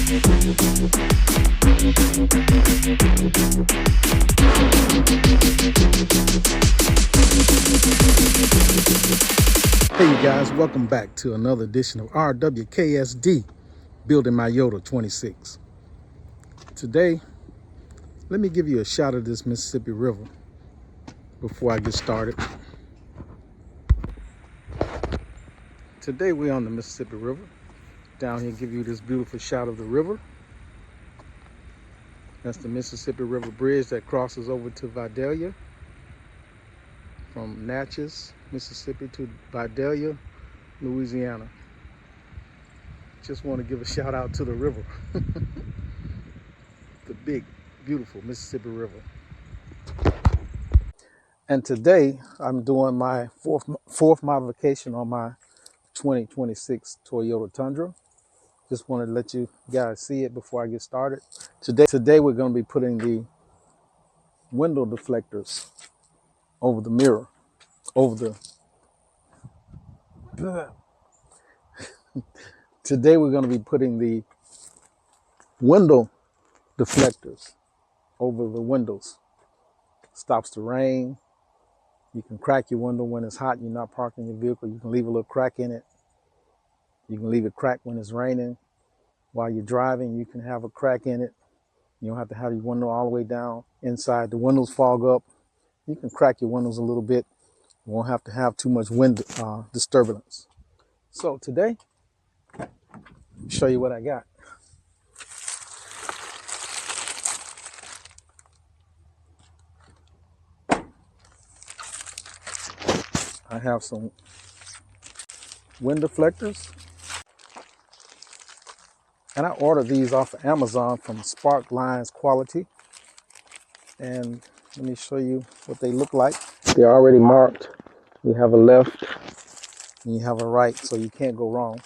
Hey you guys, welcome back to another edition of RWKSD, building my Toyota 26. Today, let me give you a shot of this Mississippi River before I get started. Today we're on the Mississippi River. Down here, give you this beautiful shot of the river. That's the Mississippi River Bridge that crosses over to Vidalia from Natchez, Mississippi to Vidalia, Louisiana. Just want to give a shout out to the river. The big, beautiful Mississippi River. And today I'm doing my fourth modification on my 2026 Toyota Tundra. Just wanted to let you guys see it before I get started. Today we're going to be putting the window deflectors over the mirror, Today we're going to be putting the window deflectors over the windows. Stops the rain. You can crack your window when it's hot and you're not parking your vehicle. You can leave a little crack in it. You can leave it cracked when it's raining. While you're driving, you can have a crack in it. You don't have to have your window all the way down inside. The windows fog up. You can crack your windows a little bit. You won't have to have too much wind disturbance. So today, I'll show you what I got. I have some wind deflectors. And I ordered these off of Amazon from Sparklines Quality. And let me show you what they look like. They're already marked. You have a left and you have a right, so you can't go wrong.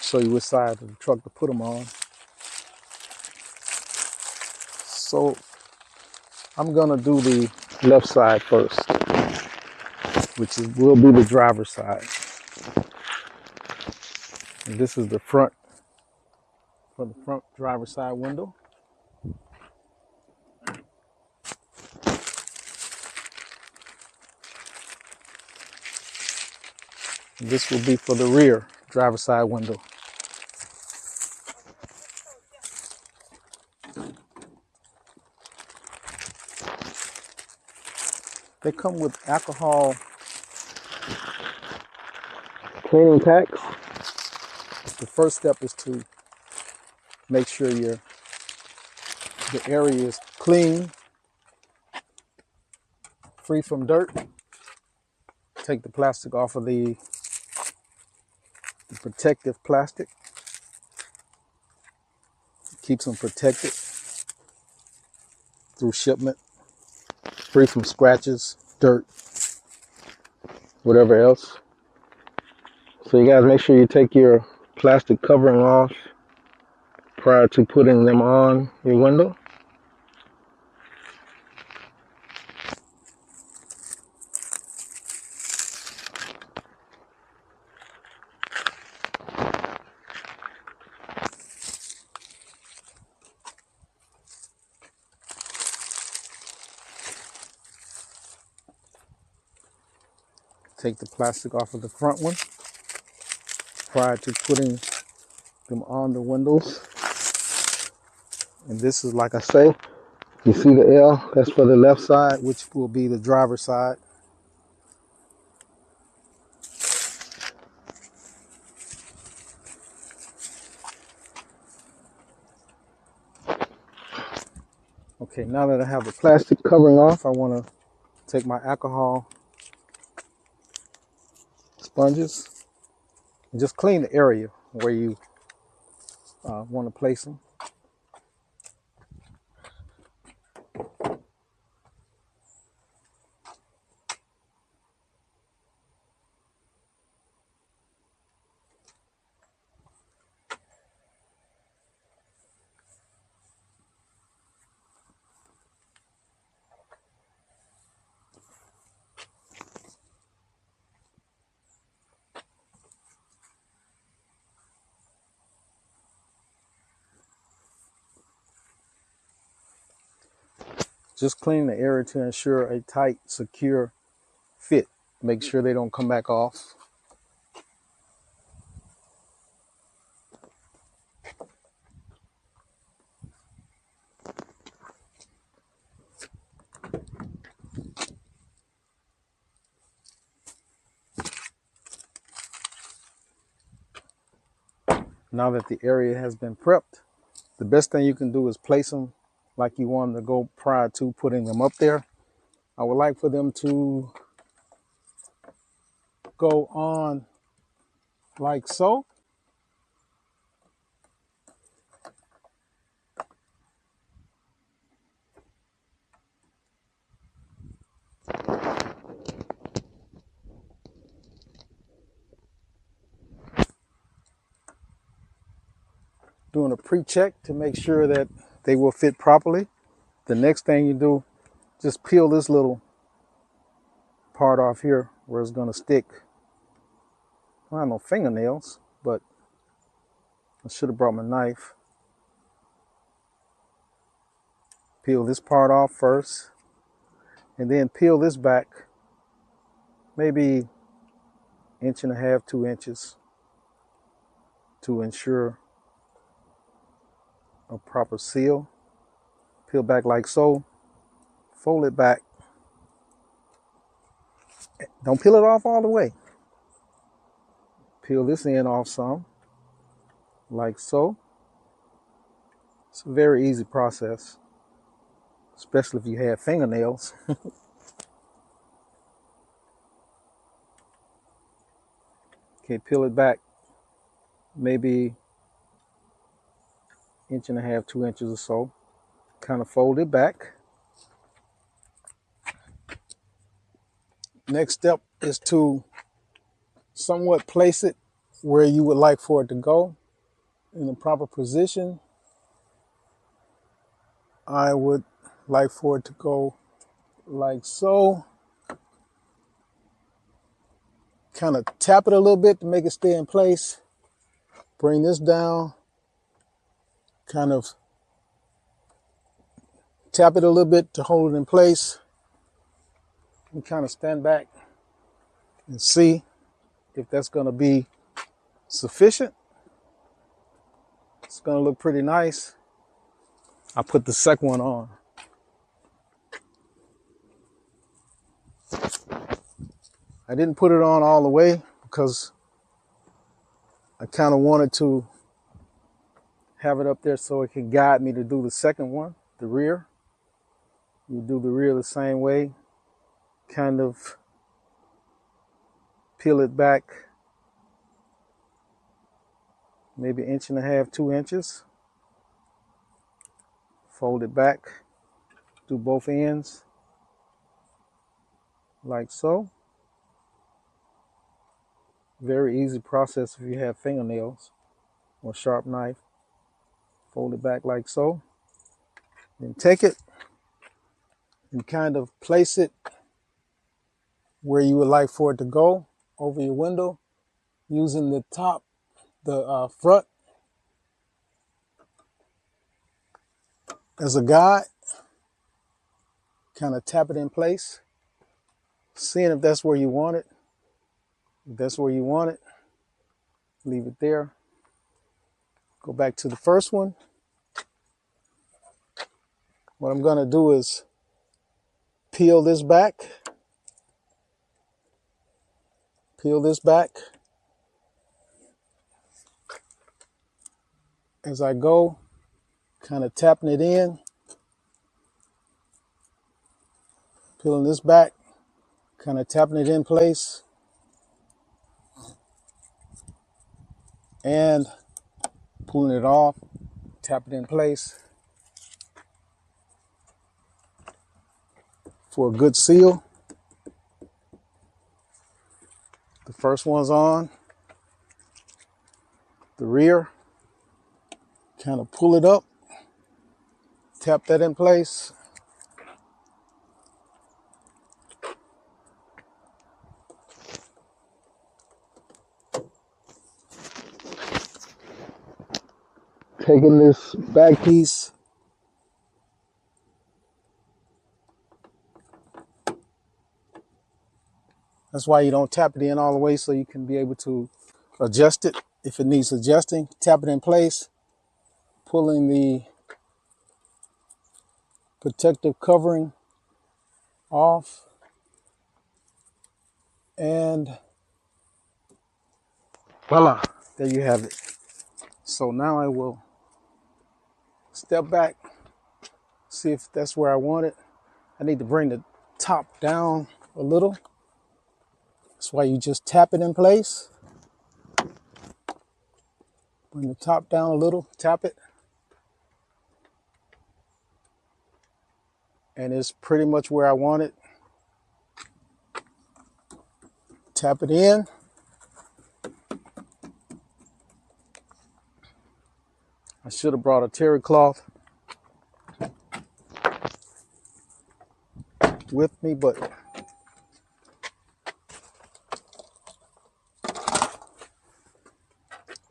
Show you which side of the truck to put them on. So I'm gonna do the left side first, which will be the driver's side. And this is the front, for the front driver's side window. And this will be for the rear driver's side window. They come with alcohol cleaning packs. The first step is to make sure the area is clean, free from dirt. Take the plastic off of the protective plastic. Keeps them protected through shipment, free from scratches, dirt, whatever else. So you guys make sure you take your plastic covering off prior to putting them on your window. Take the plastic off of the front one prior to putting them on the windows. And this is, like I say, you see the L, that's for the left side, which will be the driver's side. Okay, now that I have the plastic covering off, I want to take my alcohol sponges and just clean the area where you want to place them. Just clean the area to ensure a tight, secure fit. Make sure they don't come back off. Now that the area has been prepped, the best thing you can do is place them like you want them to go prior to putting them up there. I would like for them to go on like so. Doing a pre-check to make sure that they will fit properly. The next thing you do, just peel this little part off here where it's going to stick. I don't know, fingernails, but I should have brought my knife. Peel this part off first, and then peel this back maybe 1.5 inches, 2 inches to ensure a proper seal. Peel back like so, fold it back. Don't peel it off all the way. Peel this end off some, like so. It's a very easy process, especially if you have fingernails. Okay, peel it back maybe 1.5 inches, 2 inches or so. Kind of fold it back. Next step is to somewhat place it where you would like for it to go in the proper position. I would like for it to go like so. Kind of tap it a little bit to make it stay in place. Bring this down. Kind of tap it a little bit to hold it in place. And kind of stand back and see if that's going to be sufficient. It's going to look pretty nice. I put the second one on. I didn't put it on all the way because I kind of wanted to have it up there so it can guide me to do the second one, the rear. You do the rear the same way. Kind of peel it back maybe 1.5 inches, 2 inches. Fold it back. Do both ends like so. Very easy process if you have fingernails or sharp knife. Fold it back like so. Then take it and kind of place it where you would like for it to go over your window, using the top, the front as a guide. Kind of tap it in place, seeing if that's where you want it. If that's where you want it, leave it there. Go back to the first one. What I'm going to do is peel this back. Peel this back as I go, kind of tapping it in. Peeling this back, kind of tapping it in place. And pulling it off, tap it in place for a good seal. The first one's on. The rear, kind of pull it up, tap that in place. Taking this back piece, That's why you don't tap it in all the way, so you can be able to adjust it if it needs adjusting. Tap it in place, pulling the protective covering off, and voila, there you have it. So now I will step back, see if that's where I want it. I need to bring the top down a little. That's why you just tap it in place. Bring the top down a little, tap it. And it's pretty much where I want it. Tap it in. I should have brought a terry cloth with me, but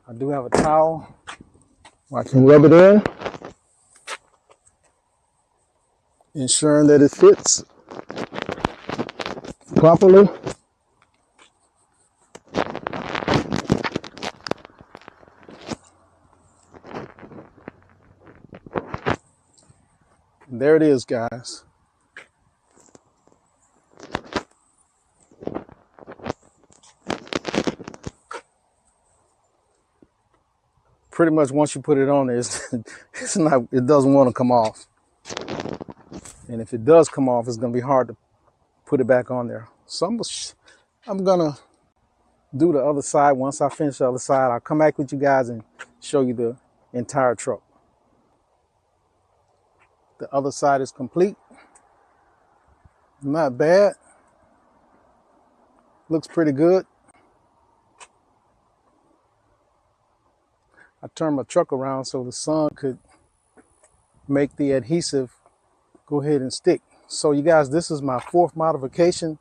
I do have a towel where I can rub it in, ensuring that it fits properly. And there it is, guys. Pretty much once you put it on there, it doesn't want to come off. And if it does come off, it's going to be hard to put it back on there. So I'm going to do the other side. Once I finish the other side, I'll come back with you guys and show you the entire truck. The other side is complete. Not bad. Looks pretty good. I turned my truck around so the sun could make the adhesive go ahead and stick. So you guys, this is my fourth modification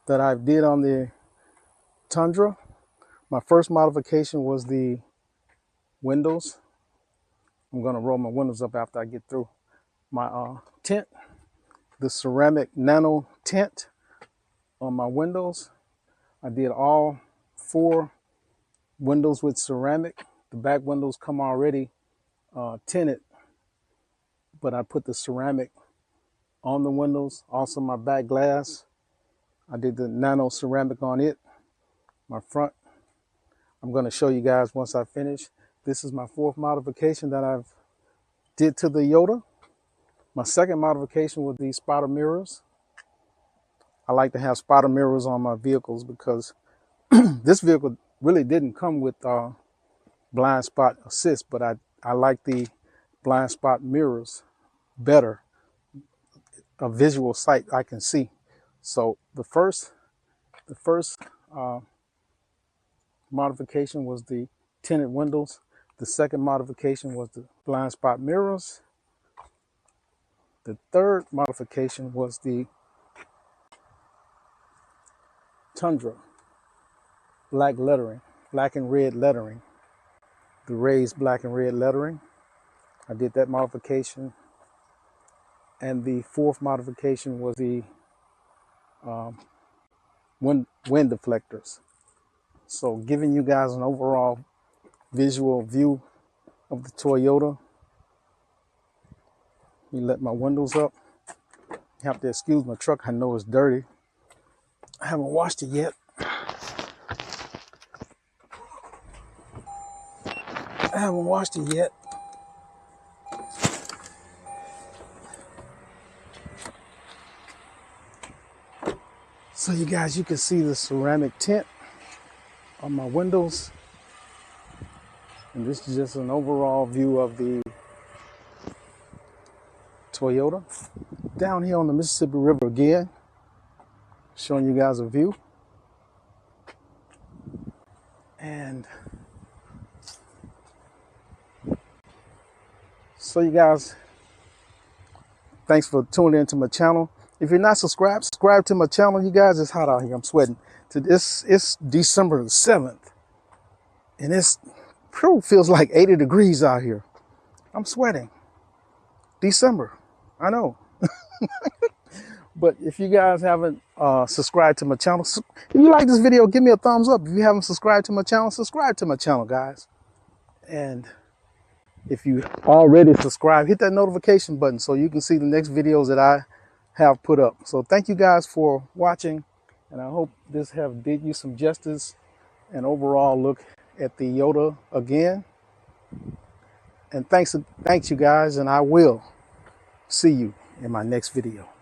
that I did on the Tundra. My first modification was the windows. I'm gonna roll my windows up after I get through. My tint, the ceramic nano tint on my windows. I did all 4 windows with ceramic. The back windows come already tinted, but I put the ceramic on the windows. Also my back glass, I did the nano ceramic on it. My front, I'm going to show you guys once I finish. This is my 4th modification that I've did to the Toyota. My second modification was these spotter mirrors. I like to have spotter mirrors on my vehicles because this vehicle really didn't come with blind spot assist, but I like the blind spot mirrors better. A visual sight I can see. So the first modification was the tinted windows. The second modification was the blind spot mirrors. The third modification was the Tundra black lettering, black and red lettering, the raised black and red lettering. I did that modification. And the 4th modification was the wind deflectors. So giving you guys an overall visual view of the Toyota. Let me let my windows up. You have to excuse my truck. I know it's dirty. I haven't washed it yet. So you guys, you can see the ceramic tint on my windows. And this is just an overall view of the Toyota. Down here on the Mississippi River again, showing you guys a view. And so you guys, thanks for tuning into my channel. If you're not subscribed, subscribe to my channel. You guys, it's hot out here. I'm sweating. It's December the 7th. And it's feels like 80 degrees out here. I'm sweating. December. I know. But if you guys haven't subscribed to my channel, if you like this video, give me a thumbs up. If you haven't subscribed to my channel, subscribe to my channel, guys. And if you already subscribed, hit that notification button so you can see the next videos that I have put up. So thank you guys for watching, and I hope this have did you some justice and overall look at the Toyota again. And thanks you guys, and I will see you in my next video.